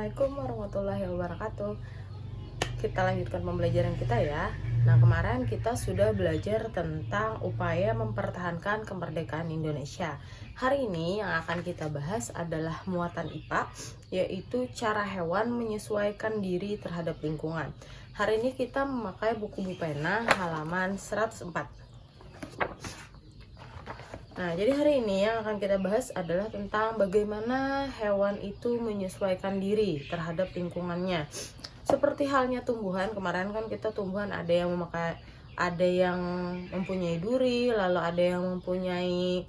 Assalamualaikum warahmatullahi wabarakatuh. Kita lanjutkan pembelajaran kita ya. Nah, kemarin kita sudah belajar tentang upaya mempertahankan kemerdekaan Indonesia. Hari ini yang akan kita bahas adalah muatan IPA, yaitu cara hewan menyesuaikan diri terhadap lingkungan. Hari ini kita memakai buku Bu Pena halaman 104. Nah, jadi hari ini yang akan kita bahas adalah tentang bagaimana hewan itu menyesuaikan diri terhadap lingkungannya. Seperti halnya tumbuhan, kemarin kan kita tumbuhan ada yang mempunyai duri, lalu ada yang mempunyai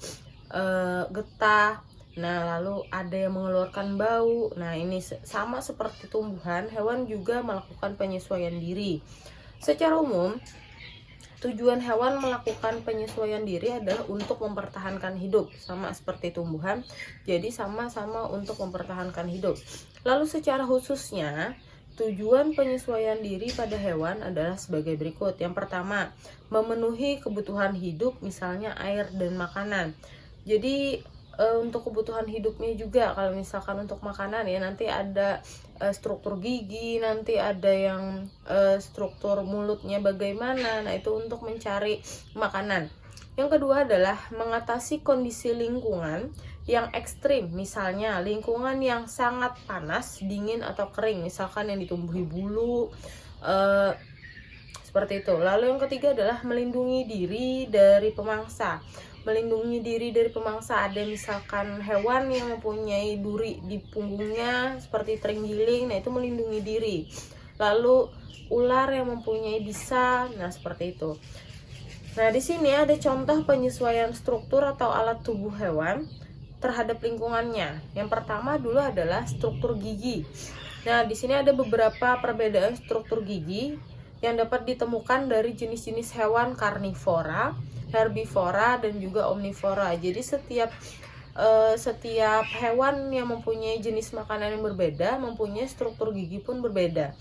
getah. Nah, lalu ada yang mengeluarkan bau. Nah, ini sama seperti tumbuhan, hewan juga melakukan penyesuaian diri. Secara umum, tujuan hewan melakukan penyesuaian diri adalah untuk mempertahankan hidup, sama seperti tumbuhan. Jadi sama-sama untuk mempertahankan hidup. Lalu secara khususnya, tujuan penyesuaian diri pada hewan adalah sebagai berikut. Yang pertama, memenuhi kebutuhan hidup, misalnya air dan makanan. Jadi untuk kebutuhan hidupnya juga, kalau misalkan untuk makanan ya nanti ada struktur gigi, nanti ada yang struktur mulutnya bagaimana. Nah, itu untuk mencari makanan. Yang kedua adalah mengatasi kondisi lingkungan yang ekstrim, misalnya lingkungan yang sangat panas, dingin atau kering, misalkan yang ditumbuhi bulu, seperti itu. Lalu yang ketiga adalah melindungi diri dari pemangsa. Melindungi diri dari pemangsa, ada misalkan hewan yang mempunyai duri di punggungnya seperti terenggiling, nah itu melindungi diri. Lalu ular yang mempunyai bisa, nah seperti itu. Nah, di sini ada contoh penyesuaian struktur atau alat tubuh hewan terhadap lingkungannya. Yang pertama dulu adalah struktur gigi. Nah, di sini ada beberapa perbedaan struktur gigi yang dapat ditemukan dari jenis-jenis hewan karnivora, herbivora, dan juga omnivora. Jadi setiap hewan yang mempunyai jenis makanan yang berbeda mempunyai struktur gigi pun berbeda.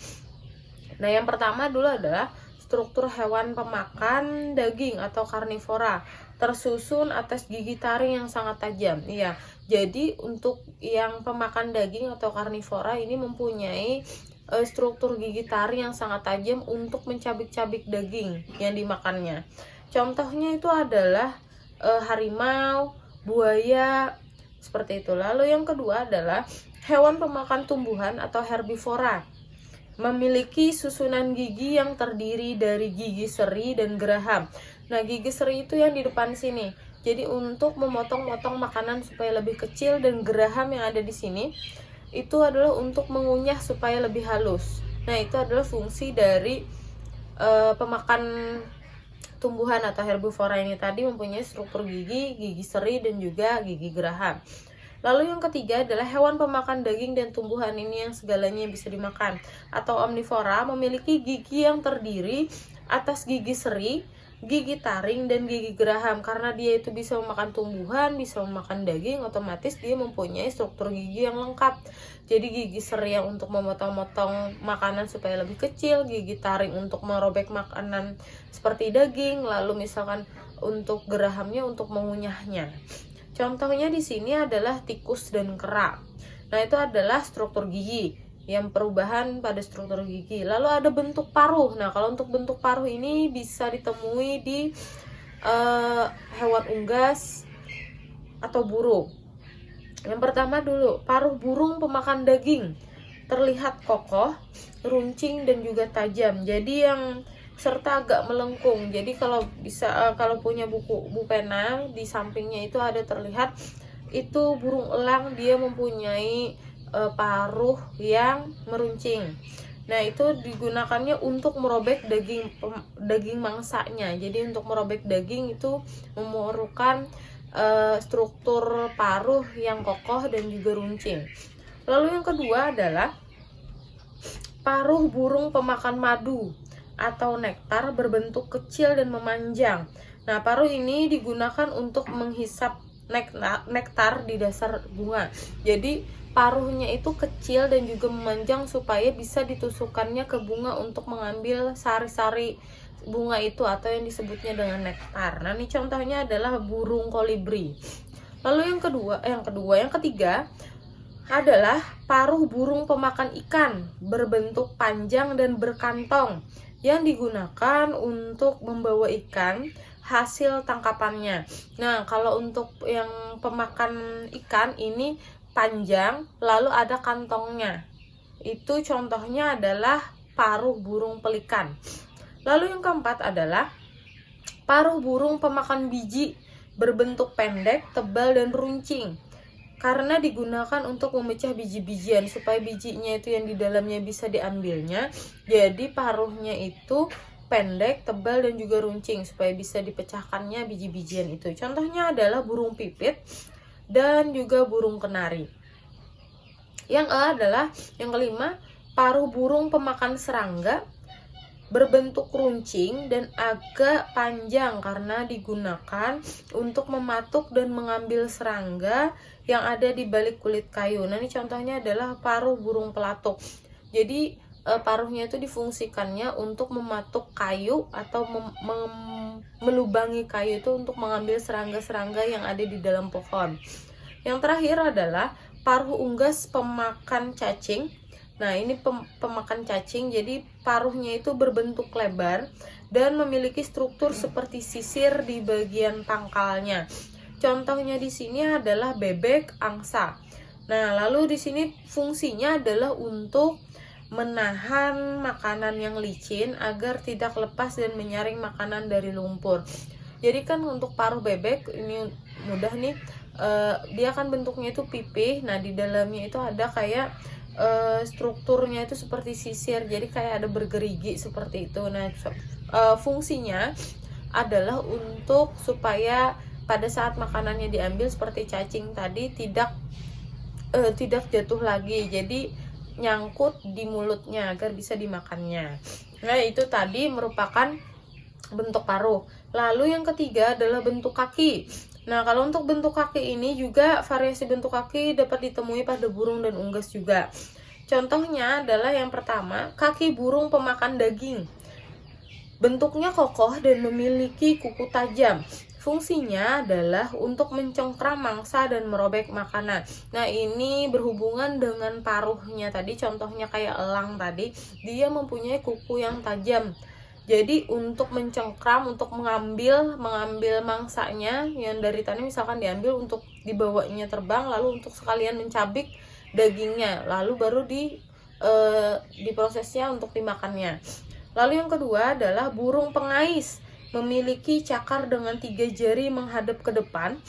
Nah, yang pertama dulu adalah struktur hewan pemakan daging atau karnivora, tersusun atas gigi taring yang sangat tajam. Iya, jadi untuk yang pemakan daging atau karnivora ini mempunyai struktur gigi taring yang sangat tajam untuk mencabik-cabik daging yang dimakannya. Contohnya itu adalah harimau, buaya, seperti itu. Lalu yang kedua adalah hewan pemakan tumbuhan atau herbivora. Memiliki susunan gigi yang terdiri dari gigi seri dan geraham. Nah, gigi seri itu yang di depan sini. Jadi untuk memotong-motong makanan supaya lebih kecil, dan geraham yang ada di sini itu adalah untuk mengunyah supaya lebih halus. Nah, itu adalah fungsi dari pemakan tumbuhan atau herbivora ini tadi, mempunyai struktur gigi seri dan juga gigi geraham. Lalu yang ketiga adalah hewan pemakan daging dan tumbuhan, ini yang segalanya bisa dimakan, atau omnivora, memiliki gigi yang terdiri atas gigi seri, gigi taring, dan gigi geraham. Karena dia itu bisa memakan tumbuhan, bisa memakan daging, otomatis dia mempunyai struktur gigi yang lengkap. Jadi gigi seri yang untuk memotong-motong makanan supaya lebih kecil, gigi taring untuk merobek makanan seperti daging, lalu misalkan untuk gerahamnya untuk mengunyahnya. Contohnya di sini adalah tikus dan kera. Nah, itu adalah struktur gigi, yang perubahan pada struktur gigi. Lalu ada bentuk paruh. Nah, kalau untuk bentuk paruh ini bisa ditemui di hewan unggas atau burung. Yang pertama dulu, paruh burung pemakan daging terlihat kokoh, runcing, dan juga tajam. Jadi yang serta agak melengkung. Jadi kalau punya buku Bu Pena, di sampingnya itu ada terlihat itu burung elang, dia mempunyai paruh yang meruncing. Nah, itu digunakannya untuk merobek daging mangsanya. Jadi untuk merobek daging itu memerlukan struktur paruh yang kokoh dan juga runcing. Lalu yang kedua adalah paruh burung pemakan madu atau nektar, berbentuk kecil dan memanjang. Nah, paruh ini digunakan untuk menghisap nektar di dasar bunga. Jadi paruhnya itu kecil dan juga memanjang supaya bisa ditusukkannya ke bunga untuk mengambil sari-sari bunga itu, atau yang disebutnya dengan nektar. Nah, ini contohnya adalah burung kolibri. Lalu yang ketiga adalah paruh burung pemakan ikan berbentuk panjang dan berkantong yang digunakan untuk membawa ikan hasil tangkapannya. Nah, kalau untuk yang pemakan ikan ini panjang lalu ada kantongnya. Itu contohnya adalah paruh burung pelikan. Lalu yang keempat adalah paruh burung pemakan biji berbentuk pendek, tebal, dan runcing. Karena digunakan untuk memecah biji-bijian supaya bijinya itu yang di dalamnya bisa diambilnya. Jadi paruhnya itu pendek, tebal, dan juga runcing supaya bisa dipecahkannya biji-bijian itu. Contohnya adalah burung pipit dan juga burung kenari. Yang adalah yang kelima, paruh burung pemakan serangga berbentuk runcing dan agak panjang karena digunakan untuk mematuk dan mengambil serangga yang ada di balik kulit kayu. Nah, ini contohnya adalah paruh burung pelatuk. Jadi paruhnya itu difungsikannya untuk mematuk kayu atau melubangi kayu itu untuk mengambil serangga-serangga yang ada di dalam pohon. Yang terakhir adalah paruh unggas pemakan cacing. Nah, ini pemakan cacing, jadi paruhnya itu berbentuk lebar dan memiliki struktur seperti sisir di bagian pangkalnya. Contohnya di sini adalah bebek angsa. Nah, lalu di sini fungsinya adalah untuk menahan makanan yang licin agar tidak lepas dan menyaring makanan dari lumpur. Jadi kan untuk paruh bebek ini mudah nih, dia kan bentuknya itu pipih. Nah, di dalamnya itu ada kayak strukturnya itu seperti sisir, jadi kayak ada bergerigi seperti itu. Nah, fungsinya adalah untuk supaya pada saat makanannya diambil seperti cacing tadi tidak jatuh lagi, jadi nyangkut di mulutnya agar bisa dimakannya. Nah, itu tadi merupakan bentuk paruh. Lalu yang ketiga adalah bentuk kaki. Nah, kalau untuk bentuk kaki ini juga variasi bentuk kaki dapat ditemui pada burung dan unggas juga. Contohnya adalah yang pertama, kaki burung pemakan daging. Bentuknya kokoh dan memiliki kuku tajam. Fungsinya adalah untuk mencengkram mangsa dan merobek makanan. Nah, ini berhubungan dengan paruhnya tadi, contohnya kayak elang tadi, dia mempunyai kuku yang tajam. Jadi untuk mencengkram, untuk mengambil mangsanya yang dari tanah misalkan diambil untuk dibawanya terbang, lalu untuk sekalian mencabik dagingnya, lalu baru diprosesnya untuk dimakannya. Lalu yang kedua adalah burung pengais, memiliki cakar dengan 3 jari menghadap ke depan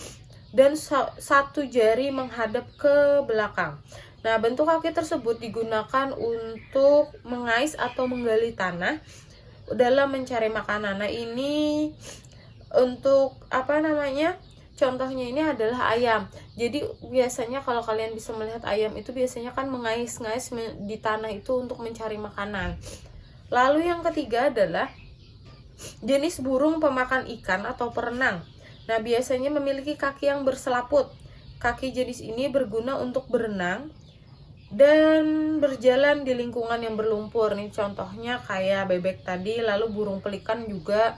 dan 1 jari menghadap ke belakang. Nah, bentuk kaki tersebut digunakan untuk mengais atau menggali tanah dalam mencari makanan. Nah, ini untuk contohnya ini adalah ayam. Jadi biasanya kalau kalian bisa melihat ayam itu biasanya kan mengais-ngais di tanah itu untuk mencari makanan. Lalu yang ketiga adalah jenis burung pemakan ikan atau perenang. Nah, biasanya memiliki kaki yang berselaput. Kaki jenis ini berguna untuk berenang dan berjalan di lingkungan yang berlumpur. Nih contohnya kayak bebek tadi, lalu burung pelikan juga.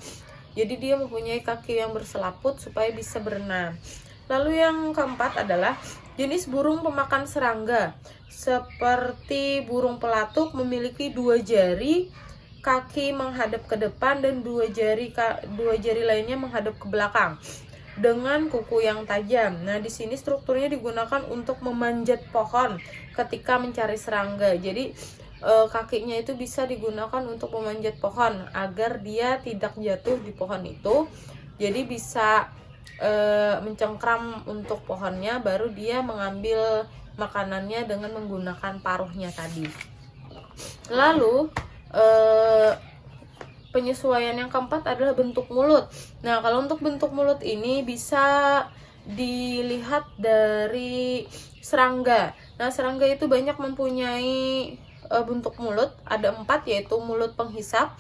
Jadi dia mempunyai kaki yang berselaput supaya bisa berenang. Lalu yang keempat adalah jenis burung pemakan serangga. Seperti burung pelatuk memiliki 2 jari, kaki menghadap ke depan dan 2 jari lainnya menghadap ke belakang dengan kuku yang tajam. Nah, di sini strukturnya digunakan untuk memanjat pohon ketika mencari serangga. Jadi kakinya itu bisa digunakan untuk memanjat pohon agar dia tidak jatuh di pohon itu. Jadi bisa mencengkram untuk pohonnya, baru dia mengambil makanannya dengan menggunakan paruhnya tadi. Lalu penyesuaian yang keempat adalah bentuk mulut. Nah, kalau untuk bentuk mulut ini bisa dilihat dari serangga. Nah, serangga itu banyak mempunyai bentuk mulut. Ada 4, yaitu mulut penghisap,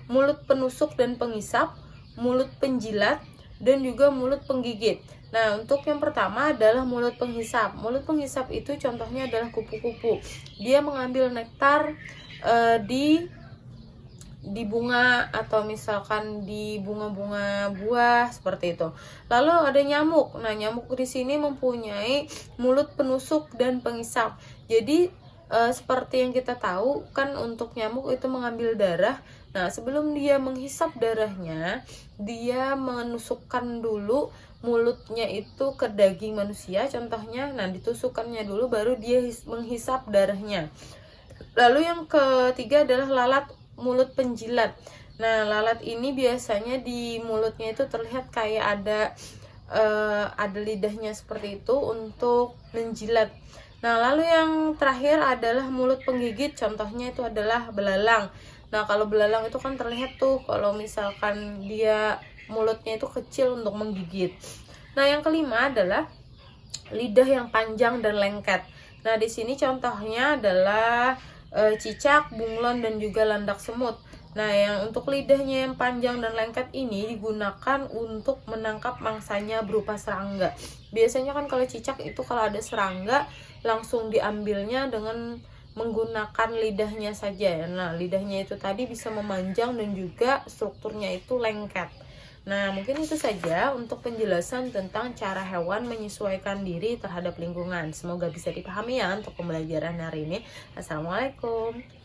mulut penusuk dan penghisap, mulut penjilat, dan juga mulut penggigit. Nah, untuk yang pertama adalah mulut penghisap. Mulut penghisap itu contohnya adalah kupu-kupu. Dia mengambil nektar di di bunga atau misalkan di bunga-bunga buah seperti itu. Lalu ada nyamuk. Nah, nyamuk di sini mempunyai mulut penusuk dan penghisap. Jadi seperti yang kita tahu kan untuk nyamuk itu mengambil darah. Nah, sebelum dia menghisap darahnya, dia menusukkan dulu mulutnya itu ke daging manusia contohnya. Nah, ditusukkannya dulu baru dia menghisap darahnya. Lalu yang ketiga adalah lalat mulut penjilat. Nah, lalat ini biasanya di mulutnya itu terlihat kayak ada lidahnya seperti itu untuk menjilat. Nah, lalu yang terakhir adalah mulut penggigit, contohnya itu adalah belalang. Nah, kalau belalang itu kan terlihat tuh kalau misalkan dia mulutnya itu kecil untuk menggigit. Nah, yang kelima adalah lidah yang panjang dan lengket. Nah, di sini contohnya adalah cicak, bunglon, dan juga landak semut. Nah, yang untuk lidahnya yang panjang dan lengket ini digunakan untuk menangkap mangsanya berupa serangga. Biasanya kan kalau cicak itu kalau ada serangga langsung diambilnya dengan menggunakan lidahnya saja. Nah, lidahnya itu tadi bisa memanjang dan juga strukturnya itu lengket. Nah, mungkin itu saja untuk penjelasan tentang cara hewan menyesuaikan diri terhadap lingkungan. Semoga bisa dipahami ya untuk pembelajaran hari ini. Assalamualaikum.